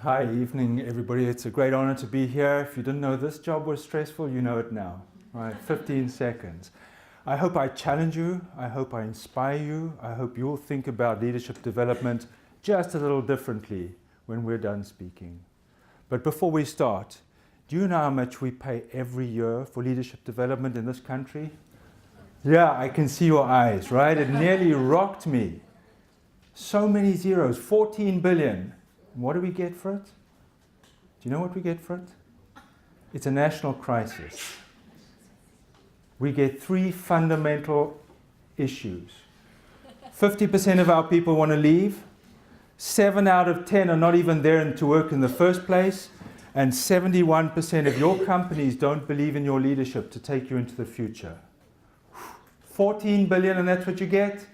Hi, evening everybody. It's a great honor to be here. If you didn't know this job was stressful, you know it now. Right, 15 seconds. I hope I challenge you. I hope I inspire you. I hope you'll think about leadership development just a little differently when we're done speaking. But before we start, do you know how much we pay every year for leadership development in this country? Yeah, I can see your eyes, right? It nearly rocked me. So many zeros, 14 billion. What do we get for it? Do you know what we get for it? It's a national crisis. We get three fundamental issues. 50% of our people want to leave. 7 out of 10 are not even there to work in the first place. And 71% of your companies don't believe in your leadership to take you into the future. 14 billion and that's what you get?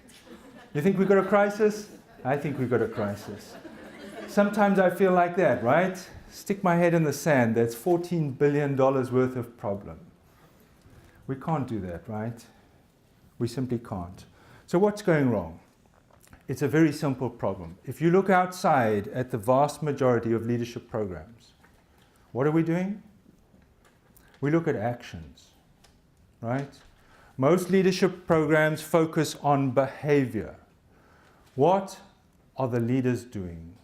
You think we've got a crisis? I think we've got a crisis. Sometimes I feel like that, right? Stick my head in the sand. That's $14 billion worth of problem. We can't do that, right? We simply can't. So what's going wrong? It's a very simple problem. If you look outside at the vast majority of leadership programs, what are we doing? We look at actions, right? Most leadership programs focus on behavior. What are the leaders doing?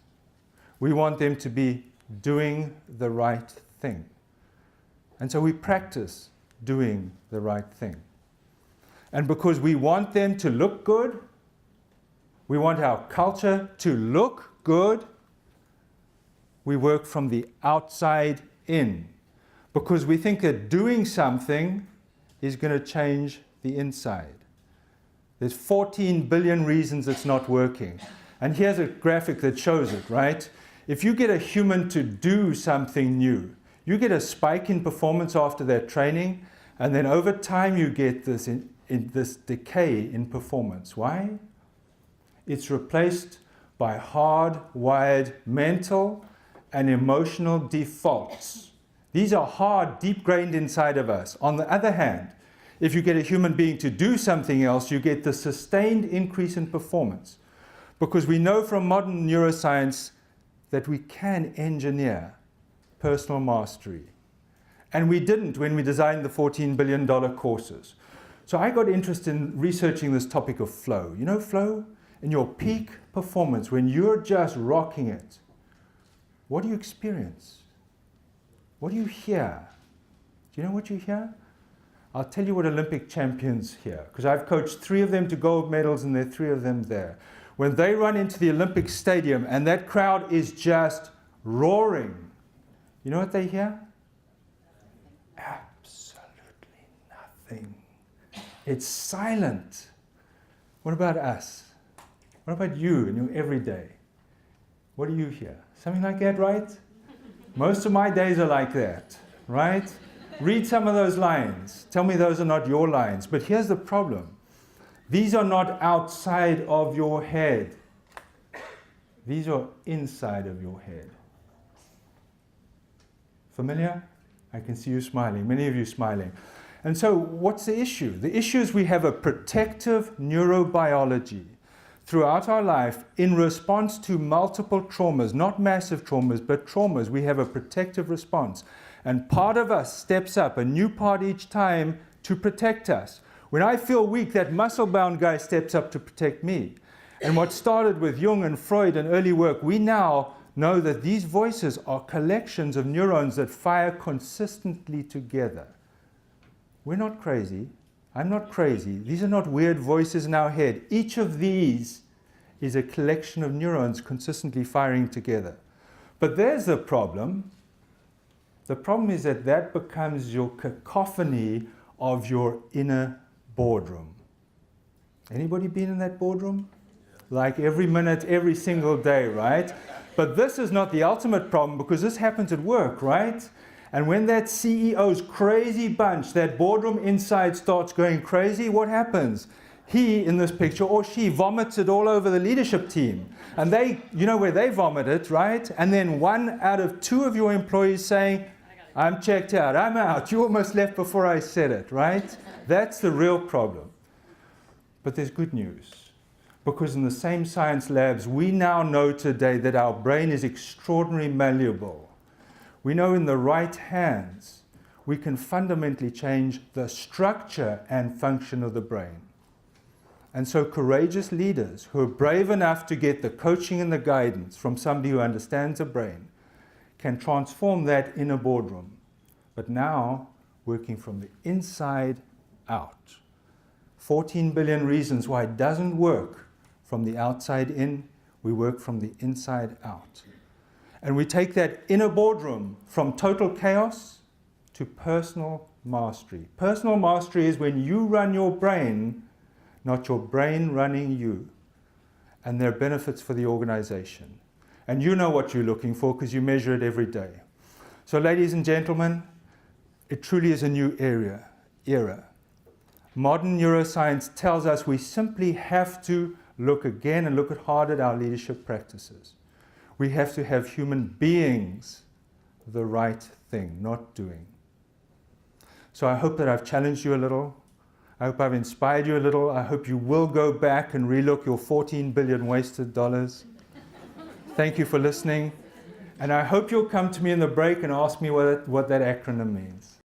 We want them to be doing the right thing. And so we practice doing the right thing. And because we want them to look good, we want our culture to look good, we work from the outside in. Because we think that doing something is going to change the inside. There's 14 billion reasons it's not working. And here's a graphic that shows it, right? If you get a human to do something new, you get a spike in performance after that training, and then over time you get this this decay in performance. Why? It's replaced by hardwired mental and emotional defaults. These are hard, deep-grained inside of us. On the other hand, if you get a human being to do something else, you get the sustained increase in performance. Because we know from modern neuroscience that we can engineer personal mastery. And we didn't when we designed the $14 billion courses. So I got interested in researching this topic of flow. You know flow? In your peak performance, when you're just rocking it, what do you experience? What do you hear? Do you know what you hear? I'll tell you what Olympic champions hear, because I've coached 3 of them to gold medals and there are 3 of them there. When they run into the Olympic stadium and that crowd is just roaring, you know what they hear? Absolutely nothing. It's silent. What about us? What about you in your everyday? What do you hear? Something like that, right? Most of my days are like that, right? Read some of those lines. Tell me those are not your lines. But here's the problem. These are not outside of your head. These are inside of your head. Familiar? I can see you smiling. Many of you smiling. And so what's the issue? The issue is we have a protective neurobiology throughout our life in response to multiple traumas, not massive traumas, but traumas. We have a protective response. And part of us steps up, a new part each time, to protect us. When I feel weak, that muscle-bound guy steps up to protect me. And what started with Jung and Freud and early work, we now know that these voices are collections of neurons that fire consistently together. We're not crazy. I'm not crazy. These are not weird voices in our head. Each of these is a collection of neurons consistently firing together. But there's the problem. The problem is that that becomes your cacophony of your inner boardroom. Anybody been in that boardroom? Like every minute, every single day, right? But this is not the ultimate problem because this happens at work, right? And when that CEO's crazy bunch, that boardroom inside starts going crazy, what happens? He, in this picture, or she, vomits it all over the leadership team. And they, you know where they vomit it, right? And then 1 out of 2 of your employees saying, I'm checked out, I'm out. You almost left before I said it, right? That's the real problem. But there's good news. Because in the same science labs, we now know today that our brain is extraordinarily malleable. We know in the right hands, we can fundamentally change the structure and function of the brain. And so courageous leaders who are brave enough to get the coaching and the guidance from somebody who understands the brain can transform that in a boardroom. But now, working from the inside out. 14 billion reasons why it doesn't work from the outside in. We work from the inside out. And we take that inner boardroom from total chaos to personal mastery. Personal mastery is when you run your brain, not your brain running you. And there are benefits for the organization. And you know what you're looking for because you measure it every day. So ladies and gentlemen, it truly is a new era. Modern neuroscience tells us we simply have to look again and look hard at our leadership practices. We have to have human beings the right thing, not doing. So I hope that I've challenged you a little. I hope I've inspired you a little. I hope you will go back and relook your 14 billion wasted dollars. Thank you for listening. And I hope you'll come to me in the break and ask me what that acronym means.